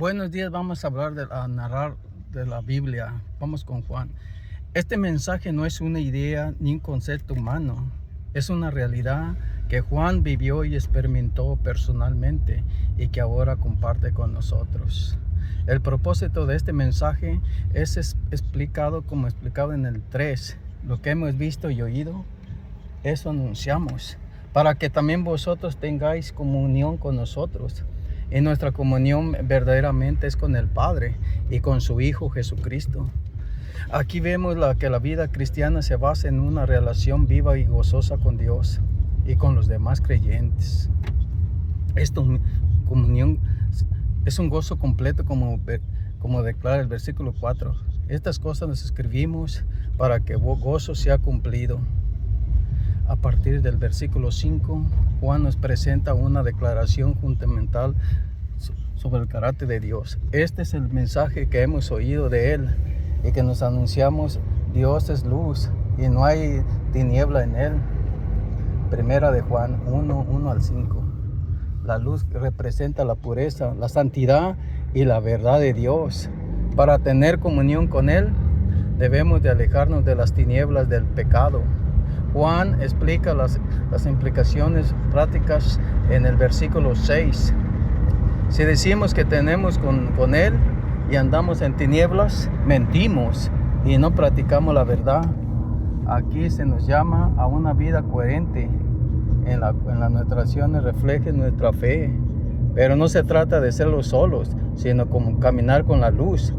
Buenos días, vamos a hablar a narrar de la Biblia. Vamos con Juan. Este mensaje no es una idea ni un concepto humano. Es una realidad que Juan vivió y experimentó personalmente y que ahora comparte con nosotros. El propósito de este mensaje es explicado en el 3. Lo que hemos visto y oído, eso anunciamos, para que también vosotros tengáis comunión con nosotros. Y nuestra comunión verdaderamente es con el Padre y con su Hijo Jesucristo. Aquí vemos que la vida cristiana se basa en una relación viva y gozosa con Dios y con los demás creyentes. Esta comunión es un gozo completo, como declara el versículo 4. Estas cosas las escribimos para que gozo sea cumplido. A partir del versículo 5, Juan nos presenta una declaración fundamental sobre el carácter de Dios. Este es el mensaje que hemos oído de Él y que nos anunciamos. Dios es luz y no hay tiniebla en Él. Primera de Juan 1 al 5. La luz representa la pureza, la santidad y la verdad de Dios. Para tener comunión con Él, debemos de alejarnos de las tinieblas del pecado. Juan explica las implicaciones prácticas en el versículo 6. Si decimos que tenemos con Él y andamos en tinieblas, mentimos y no practicamos la verdad. Aquí se nos llama a una vida coherente. En las nuestras acciones reflejen nuestra fe. Pero no se trata de serlo solos, sino como caminar con la luz,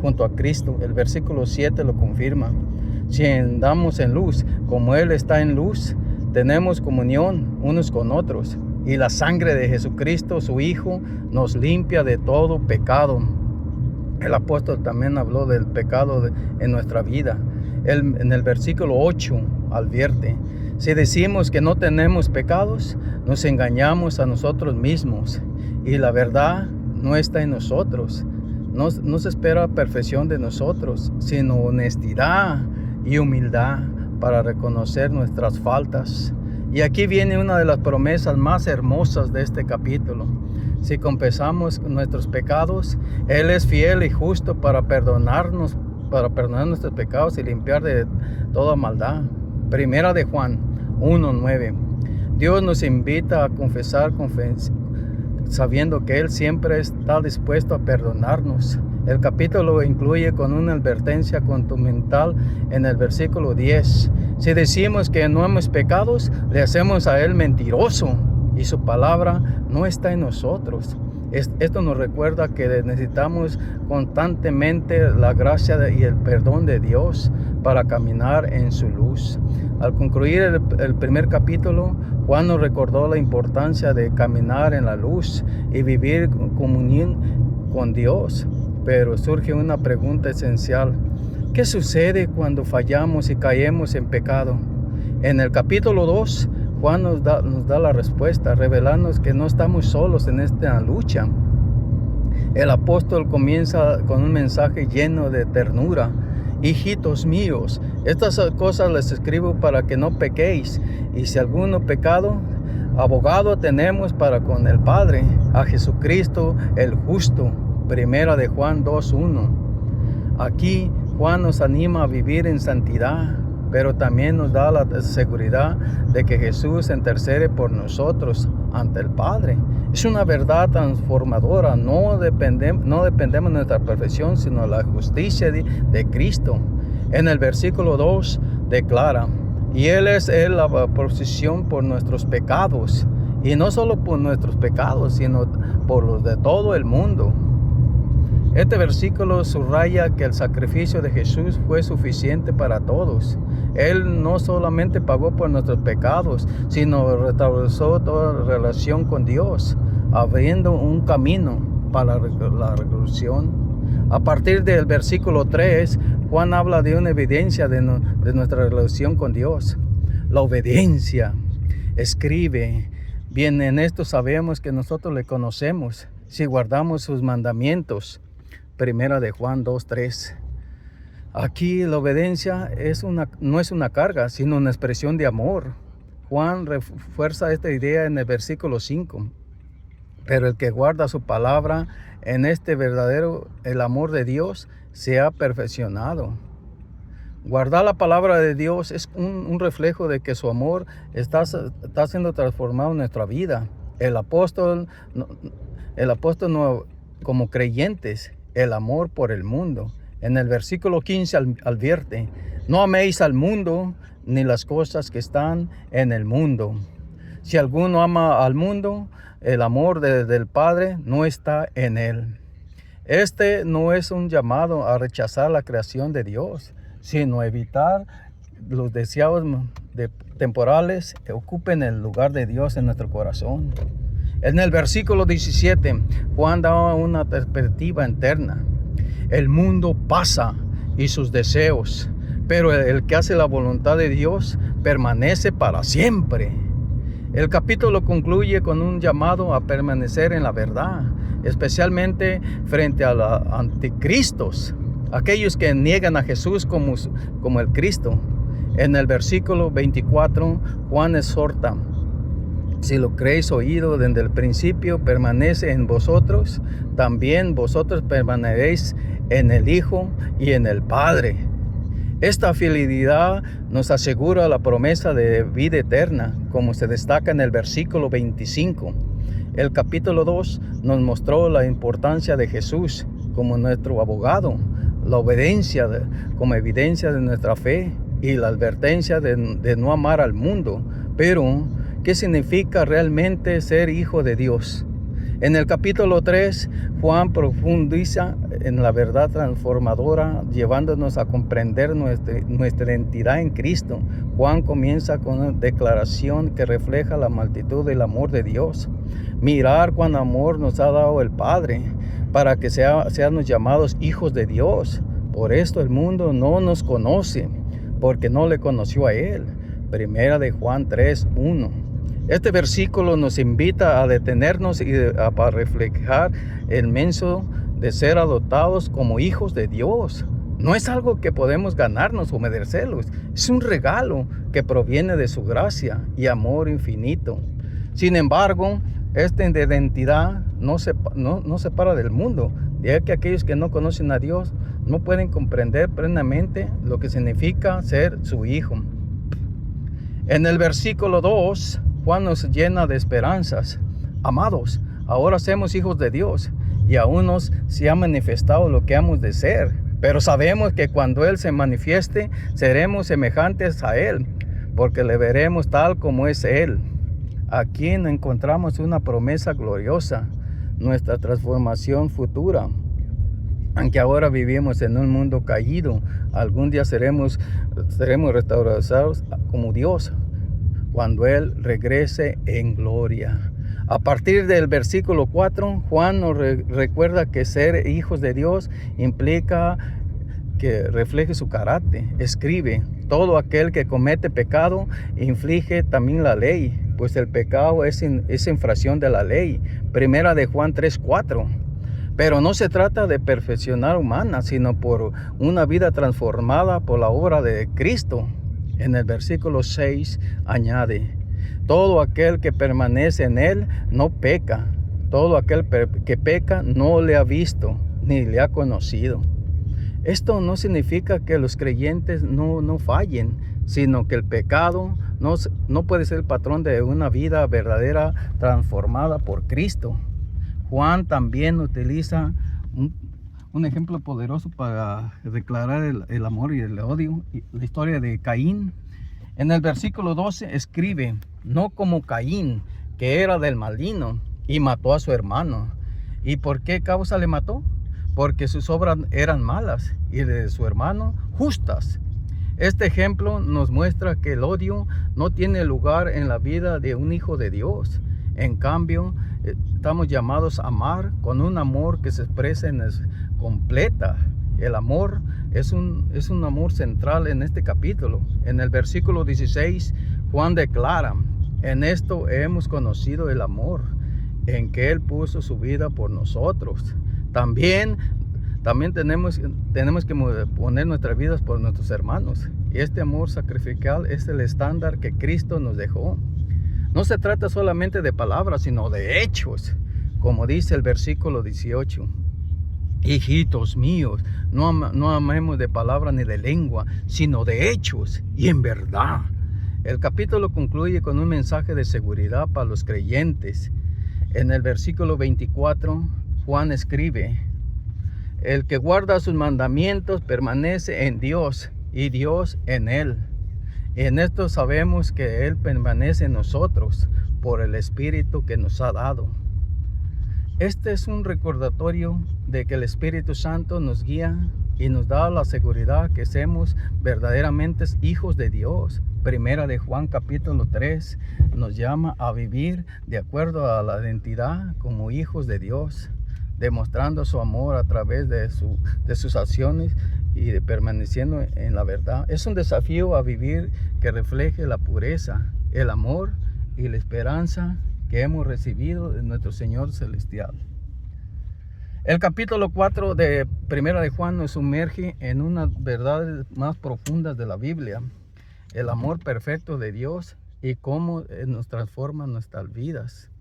junto a Cristo. El versículo 7 lo confirma. Si andamos en luz, como Él está en luz, tenemos comunión unos con otros. Y la sangre de Jesucristo, su Hijo, nos limpia de todo pecado. El apóstol también habló del pecado en nuestra vida. Él, en el versículo 8 advierte: si decimos que no tenemos pecados, nos engañamos a nosotros mismos y la verdad no está en nosotros. No se espera perfección de nosotros, sino honestidad y humildad para reconocer nuestras faltas. Y aquí viene una de las promesas más hermosas de este capítulo. Si confesamos nuestros pecados, Él es fiel y justo para perdonar nuestros pecados y limpiar de toda maldad. Primera de Juan 1:9. Dios nos invita a confesar sabiendo que Él siempre está dispuesto a perdonarnos. El capítulo incluye con una advertencia contumental en el versículo 10. Si decimos que no hemos pecados, le hacemos a Él mentiroso y su palabra no está en nosotros. Esto nos recuerda que necesitamos constantemente la gracia y el perdón de Dios para caminar en su luz. Al concluir el primer capítulo, Juan nos recordó la importancia de caminar en la luz y vivir comunión con Dios. Pero surge una pregunta esencial: ¿qué sucede cuando fallamos y caemos en pecado? En el capítulo 2, Juan nos da la respuesta, revelándonos que no estamos solos en esta lucha. El apóstol comienza con un mensaje lleno de ternura. Hijitos míos, estas cosas les escribo para que no pequéis. Y si alguno pecado, abogado tenemos para con el Padre, a Jesucristo el justo. Primera de Juan 2:1. Aquí Juan nos anima a vivir en santidad, pero también nos da la seguridad de que Jesús intercede por nosotros ante el Padre. Es una verdad transformadora. No dependemos de nuestra perfección, sino de la justicia de Cristo. En el versículo 2 declara: y Él es la propiciación por nuestros pecados, y no solo por nuestros pecados, sino por los de todo el mundo. Este versículo subraya que el sacrificio de Jesús fue suficiente para todos. Él no solamente pagó por nuestros pecados, sino restableció toda relación con Dios, abriendo un camino para la revolución. A partir del versículo 3, Juan habla de una evidencia de nuestra relación con Dios. La obediencia. Escribe: bien, en esto sabemos que nosotros le conocemos, si guardamos sus mandamientos. Primera de Juan 2:3. Aquí la obediencia no es una carga, sino una expresión de amor. Juan refuerza esta idea en el versículo 5. Pero el que guarda su palabra, en este verdadero, el amor de Dios se ha perfeccionado. Guardar la palabra de Dios es un reflejo de que su amor está siendo transformado en nuestra vida. El apóstol no, como creyentes, el amor por el mundo. En el versículo 15 advierte: no améis al mundo ni las cosas que están en el mundo. Si alguno ama al mundo, el amor del Padre no está en él. Este no es un llamado a rechazar la creación de Dios, sino evitar los deseos temporales que ocupen el lugar de Dios en nuestro corazón. En el versículo 17, Juan da una perspectiva interna. El mundo pasa y sus deseos, pero el que hace la voluntad de Dios permanece para siempre. El capítulo concluye con un llamado a permanecer en la verdad, especialmente frente a los anticristos, aquellos que niegan a Jesús como el Cristo. En el versículo 24, Juan exhorta: si lo creéis oído desde el principio, permanece en vosotros, también vosotros permaneceréis en el Hijo y en el Padre. Esta fidelidad nos asegura la promesa de vida eterna, como se destaca en el versículo 25. El capítulo 2 nos mostró la importancia de Jesús como nuestro abogado, la obediencia como evidencia de nuestra fe y la advertencia de no amar al mundo. Pero, ¿qué significa realmente ser hijo de Dios? En el capítulo 3, Juan profundiza en la verdad transformadora, llevándonos a comprender nuestra identidad en Cristo. Juan comienza con una declaración que refleja la multitud del amor de Dios. Mirar cuán amor nos ha dado el Padre, para que seamos llamados hijos de Dios. Por esto el mundo no nos conoce, porque no le conoció a Él. Primera de Juan 3:1. Este versículo nos invita a detenernos y para reflejar el inmenso de ser adoptados como hijos de Dios. No es algo que podemos ganarnos o merecerlos. Es un regalo que proviene de su gracia y amor infinito. Sin embargo, esta identidad no separa del mundo, ya que aquellos que no conocen a Dios no pueden comprender plenamente lo que significa ser su hijo. En el versículo 2, Juan nos llena de esperanzas. Amados, ahora somos hijos de Dios y aún no se ha manifestado lo que hemos de ser. Pero sabemos que cuando Él se manifieste, seremos semejantes a Él, porque le veremos tal como es Él. Aquí encontramos una promesa gloriosa, nuestra transformación futura. Aunque ahora vivimos en un mundo caído, algún día seremos restaurados como Dios, cuando Él regrese en gloria. A partir del versículo 4, Juan nos recuerda que ser hijos de Dios implica que refleje su carácter. Escribe: todo aquel que comete pecado inflige también la ley, pues el pecado es infracción de la ley. Primera de Juan 3:4. Pero no se trata de perfeccionar humana, sino por una vida transformada por la obra de Cristo. En el versículo 6 añade: todo aquel que permanece en Él no peca. Todo aquel que peca no le ha visto ni le ha conocido. Esto no significa que los creyentes no fallen, sino que el pecado no puede ser el patrón de una vida verdadera transformada por Cristo. Juan también utiliza un ejemplo poderoso para declarar el amor y el odio, la historia de Caín. En el versículo 12 escribe: no como Caín, que era del maligno y mató a su hermano. ¿Y por qué causa le mató? Porque sus obras eran malas y de su hermano justas. Este ejemplo nos muestra que el odio no tiene lugar en la vida de un hijo de Dios. En cambio, estamos llamados a amar con un amor que se expresa completa. El amor es un amor central en este capítulo. En el versículo 16, Juan declara: en esto hemos conocido el amor, en que Él puso su vida por nosotros. También tenemos que poner nuestras vidas por nuestros hermanos. Este amor sacrificial es el estándar que Cristo nos dejó. No se trata solamente de palabras, sino de hechos. como dice el versículo 18. Hijitos míos, no amemos de palabra ni de lengua, sino de hechos y en verdad. El capítulo concluye con un mensaje de seguridad para los creyentes. En el versículo 24, Juan escribe: el que guarda sus mandamientos permanece en Dios y Dios en él. En esto sabemos que Él permanece en nosotros por el Espíritu que nos ha dado. Este es un recordatorio de que el Espíritu Santo nos guía y nos da la seguridad que somos verdaderamente hijos de Dios. Primera de Juan capítulo 3 nos llama a vivir de acuerdo a la identidad como hijos de Dios, demostrando su amor a través de sus acciones y de permaneciendo en la verdad. Es un desafío a vivir que refleje la pureza, el amor y la esperanza que hemos recibido de nuestro Señor Celestial. El capítulo 4 de Primera de Juan nos sumerge en unas verdades más profundas de la Biblia, el amor perfecto de Dios y cómo nos transforma nuestras vidas.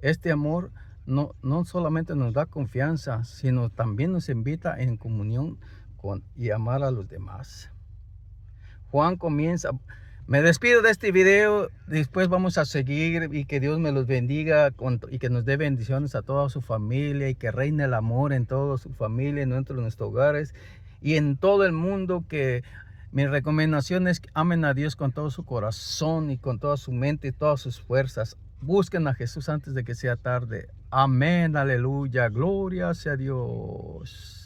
Este amor no solamente nos da confianza, sino también nos invita en comunión y amar a los demás. Juan comienza. Me despido de este video, después vamos a seguir y que Dios me los bendiga y que nos dé bendiciones a toda su familia y que reine el amor en toda su familia, en nuestros hogares y en todo el mundo. Que mi recomendación es que amen a Dios con todo su corazón y con toda su mente y todas sus fuerzas. Busquen a Jesús antes de que sea tarde. Amén, aleluya, gloria sea Dios.